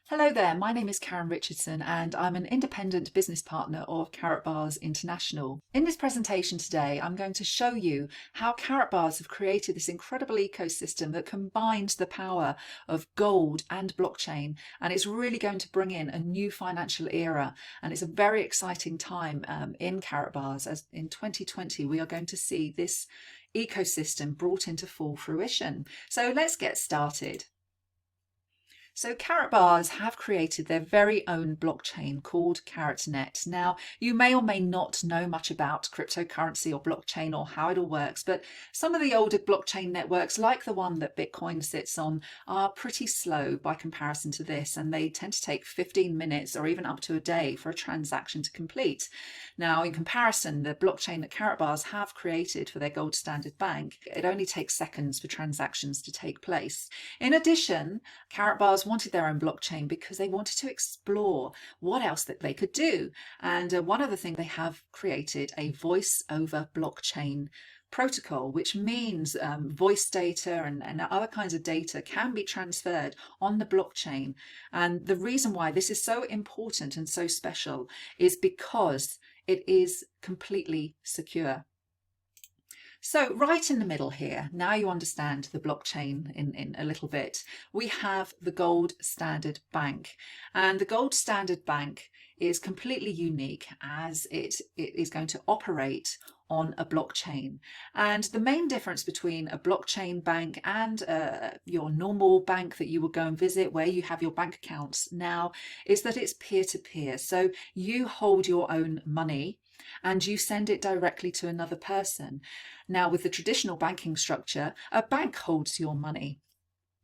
Hello there, my name is Karen Richardson and I'm an independent business partner of Karatbars International. In this presentation today, I'm going to show you how Karatbars have created this incredible ecosystem that combines the power of gold and blockchain, and it's really going to bring in a new financial era, and it's a very exciting time in Karatbars, as in 2020 we are going to see this ecosystem brought into full fruition. So let's get started. So Karatbars have created their very own blockchain called KaratNet. Now, you may or may not know much about cryptocurrency or blockchain or how it all works, but some of the older blockchain networks, like the one that Bitcoin sits on, are pretty slow by comparison to this, and they tend to take 15 minutes or even up to a day for a transaction to complete. Now, in comparison, the blockchain that Karatbars have created for their gold standard bank, it only takes seconds for transactions to take place. In addition, Karatbars wanted their own blockchain because they wanted to explore what else that they could do. And one other thing, they have created a voice over blockchain protocol, which means voice data and other kinds of data can be transferred on the blockchain. And the reason why this is so important and so special is because it is completely secure. So right in the middle here, now you understand the blockchain in a little bit, we have the Gold Standard Bank. And the Gold Standard Bank is completely unique as it is going to operate on a blockchain. And the main difference between a blockchain bank and your normal bank that you will go and visit where you have your bank accounts now is that it's peer-to-peer. So you hold your own money and you send it directly to another person. Now, with the traditional banking structure, a bank holds your money.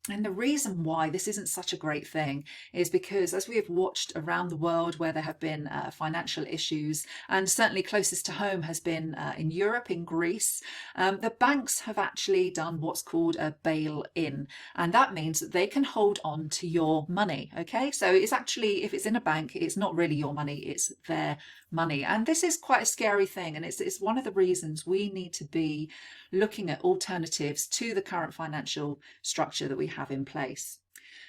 And the reason why this isn't such a great thing is because, as we have watched around the world where there have been financial issues, and certainly closest to home has been in Europe, in Greece, the banks have actually done what's called a bail-in. And that means that they can hold on to your money. Okay, so it's actually, if it's in a bank, it's not really your money, it's their money. And this is quite a scary thing. And it's one of the reasons we need to be looking at alternatives to the current financial structure that we have in place.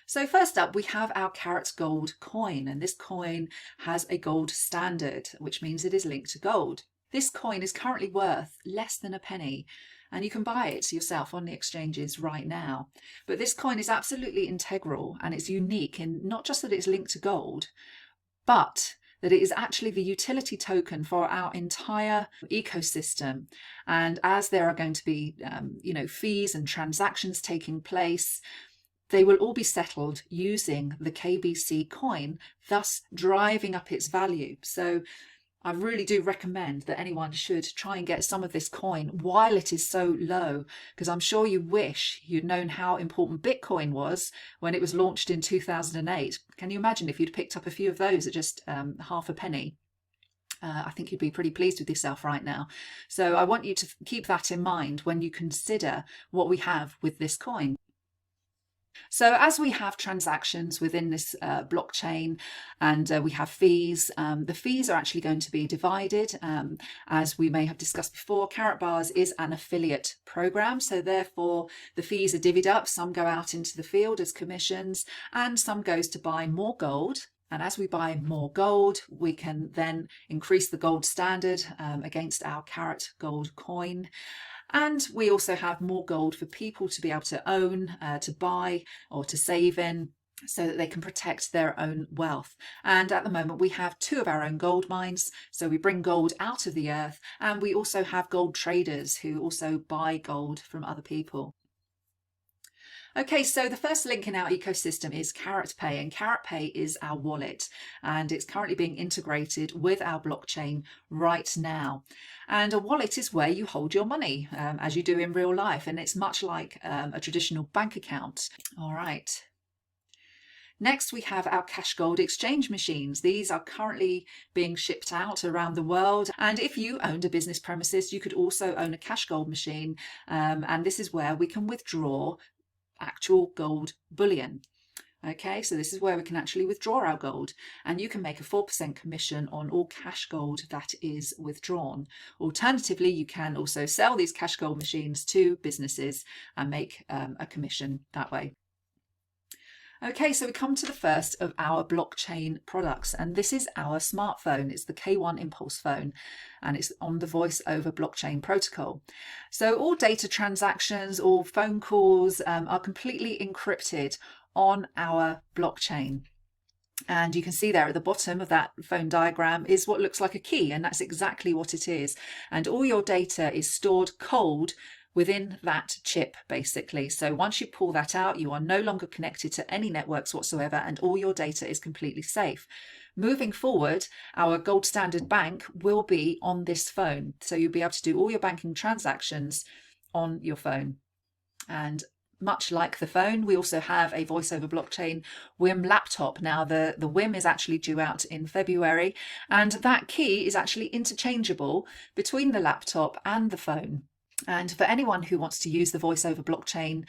So first up, we have our Karat Gold coin, and this coin has a gold standard, which means it is linked to gold. This coin is currently worth less than a penny, and you can buy it yourself on the exchanges right now. But this coin is absolutely integral, and it's unique in not just that it's linked to gold, but that it is actually the utility token for our entire ecosystem. And as there are going to be, fees and transactions taking place, they will all be settled using the KBC coin, thus driving up its value. So I really do recommend that anyone should try and get some of this coin while it is so low, because I'm sure you wish you'd known how important Bitcoin was when it was launched in 2008. Can you imagine if you'd picked up a few of those at just half a penny? I think you'd be pretty pleased with yourself right now. So I want you to keep that in mind when you consider what we have with this coin. So as we have transactions within this blockchain and we have fees, the fees are actually going to be divided. As we may have discussed before, Karatbars is an affiliate program, so therefore the fees are divvied up. Some go out into the field as commissions and some goes to buy more gold. And as we buy more gold, we can then increase the gold standard against our Karat Gold coin. And we also have more gold for people to be able to own, to buy or to save in, so that they can protect their own wealth. And at the moment we have two of our own gold mines, so we bring gold out of the earth, and we also have gold traders who also buy gold from other people. Okay, so the first link in our ecosystem is KaratPay, and KaratPay is our wallet, and it's currently being integrated with our blockchain right now. And a wallet is where you hold your money, as you do in real life, and it's much like a traditional bank account. All right. Next, we have our Cash Gold exchange machines. These are currently being shipped out around the world. And if you owned a business premises, you could also own a Cash Gold machine. And this is where we can withdraw actual gold bullion. Okay, so this is where we can actually withdraw our gold, and you can make a 4% commission on all cash gold that is withdrawn. Alternatively, you can also sell these cash gold machines to businesses and make a commission that way. Okay, so we come to the first of our blockchain products, and this is our smartphone. It's the K1 Impulse phone, and it's on the voice over blockchain protocol. So all data transactions, all phone calls are completely encrypted on our blockchain. And you can see there at the bottom of that phone diagram is what looks like a key, and that's exactly what it is. And all your data is stored cold within that chip, basically. So once you pull that out, you are no longer connected to any networks whatsoever, and all your data is completely safe. Moving forward, our gold standard bank will be on this phone. So you'll be able to do all your banking transactions on your phone. And much like the phone, we also have a voice over blockchain WIM laptop. Now the WIM is actually due out in February, and that key is actually interchangeable between the laptop and the phone. And for anyone who wants to use the voice over blockchain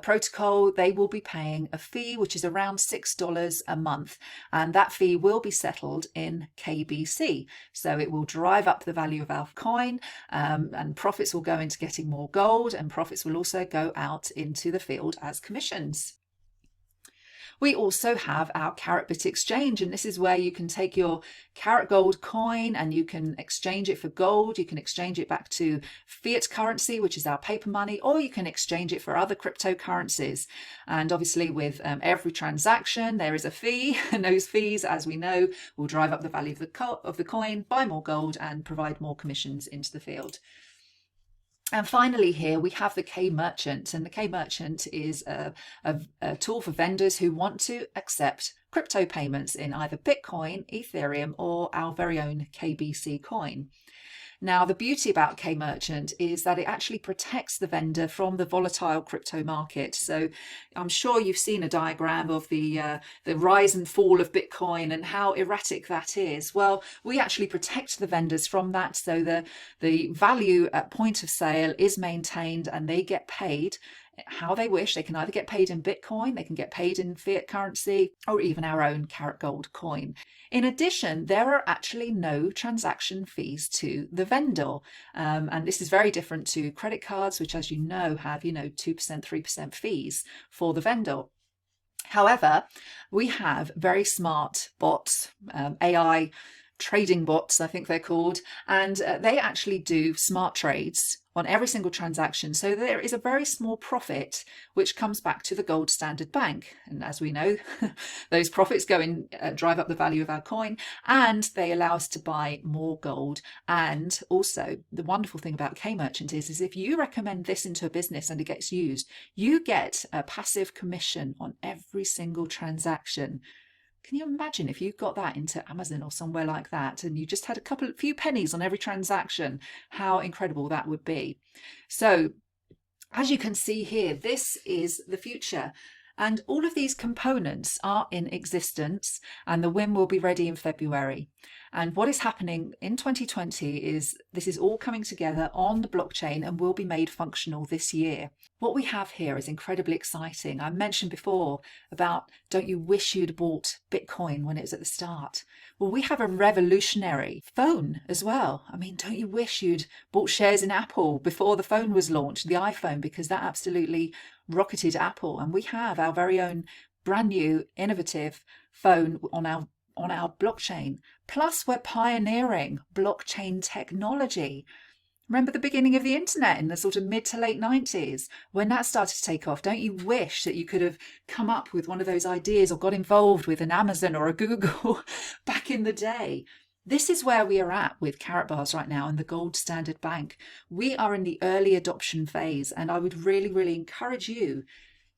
protocol, they will be paying a fee, which is around $6 a month. And that fee will be settled in KBC. So it will drive up the value of our coin, and profits will go into getting more gold, and profits will also go out into the field as commissions. We also have our Carrotbit exchange, and this is where you can take your Carat Gold coin and you can exchange it for gold. You can exchange it back to fiat currency, which is our paper money, or you can exchange it for other cryptocurrencies. And obviously with every transaction, there is a fee, and those fees, as we know, will drive up the value of the coin, buy more gold, and provide more commissions into the field. And finally here we have the K-Merchant, and the K-Merchant is a tool for vendors who want to accept crypto payments in either Bitcoin, Ethereum, or our very own KBC coin. Now, the beauty about K-Merchant is that it actually protects the vendor from the volatile crypto market. So I'm sure you've seen a diagram of the rise and fall of Bitcoin and how erratic that is. Well, we actually protect the vendors from that, so the value at point of sale is maintained and they get paid how they wish. They can either get paid in Bitcoin, they can get paid in fiat currency, or even our own Carat Gold coin. In addition, there are actually no transaction fees to the vendor. And this is very different to credit cards, which, as you know, have, 2%, 3% fees for the vendor. However, we have very smart bots, AI trading bots, I think they're called, and they actually do smart trades on every single transaction. So there is a very small profit which comes back to the gold standard bank. And as we know, those profits go in, drive up the value of our coin, and they allow us to buy more gold. And also the wonderful thing about K-Merchant is if you recommend this into a business and it gets used, you get a passive commission on every single transaction. Can you imagine if you got that into Amazon or somewhere like that and you just had a few pennies on every transaction, how incredible that would be. So as you can see here, this is the future. And all of these components are in existence, and the WIM will be ready in February. And what is happening in 2020 is this is all coming together on the blockchain and will be made functional this year. What we have here is incredibly exciting. I mentioned before about, don't you wish you'd bought Bitcoin when it was at the start? Well, we have a revolutionary phone as well. I mean, don't you wish you'd bought shares in Apple before the phone was launched, the iPhone, because that absolutely rocketed Apple. And we have our very own brand new innovative phone on our blockchain. Plus, we're pioneering blockchain technology. Remember the beginning of the internet in the sort of mid to late 90s, when that started to take off? Don't you wish that you could have come up with one of those ideas or got involved with an Amazon or a Google back in the day? This is where we are at with Karatbars right now in the gold standard bank. We are in the early adoption phase, and I would really, really encourage you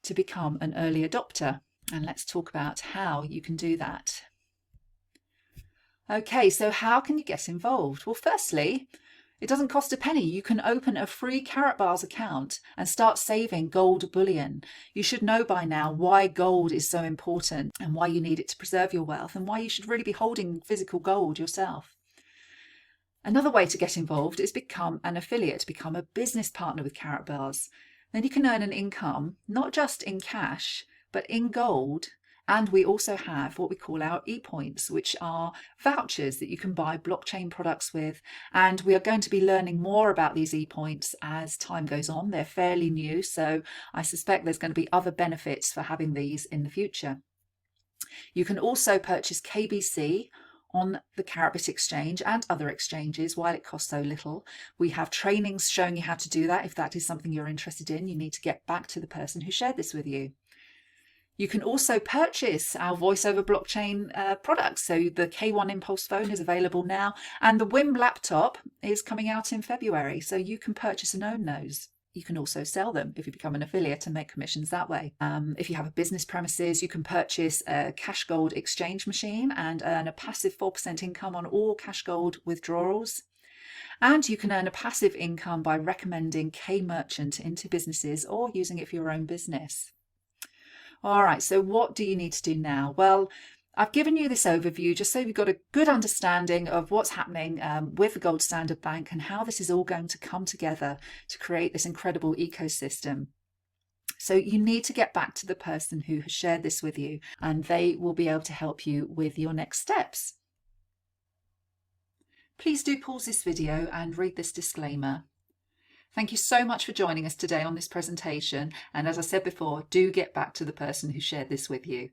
to become an early adopter. And let's talk about how you can do that. Okay, so how can you get involved? Well, firstly, it doesn't cost a penny. You can open a free Karatbars account and start saving gold bullion. You should know by now why gold is so important and why you need it to preserve your wealth and why you should really be holding physical gold yourself. Another way to get involved is become an affiliate, become a business partner with Karatbars. Then you can earn an income, not just in cash, but in gold, And we also have what we call our ePoints, which are vouchers that you can buy blockchain products with. And we are going to be learning more about these ePoints as time goes on. They're fairly new, so I suspect there's going to be other benefits for having these in the future. You can also purchase KBC on the Carrotbit exchange and other exchanges while it costs so little. We have trainings showing you how to do that. If that is something you're interested in, you need to get back to the person who shared this with you. You can also purchase our voice over blockchain products. So the K1 Impulse phone is available now, and the WIM laptop is coming out in February. So you can purchase and own those. You can also sell them if you become an affiliate and make commissions that way. If you have a business premises, you can purchase a Cash Gold exchange machine and earn a passive 4% income on all Cash Gold withdrawals. And you can earn a passive income by recommending K-Merchant into businesses or using it for your own business. All right, so what do you need to do now? Well, I've given you this overview just so you've got a good understanding of what's happening with the Gold Standard Bank and how this is all going to come together to create this incredible ecosystem. So you need to get back to the person who has shared this with you, and they will be able to help you with your next steps. Please do pause this video and read this disclaimer. Thank you so much for joining us today on this presentation. And as I said before, do get back to the person who shared this with you.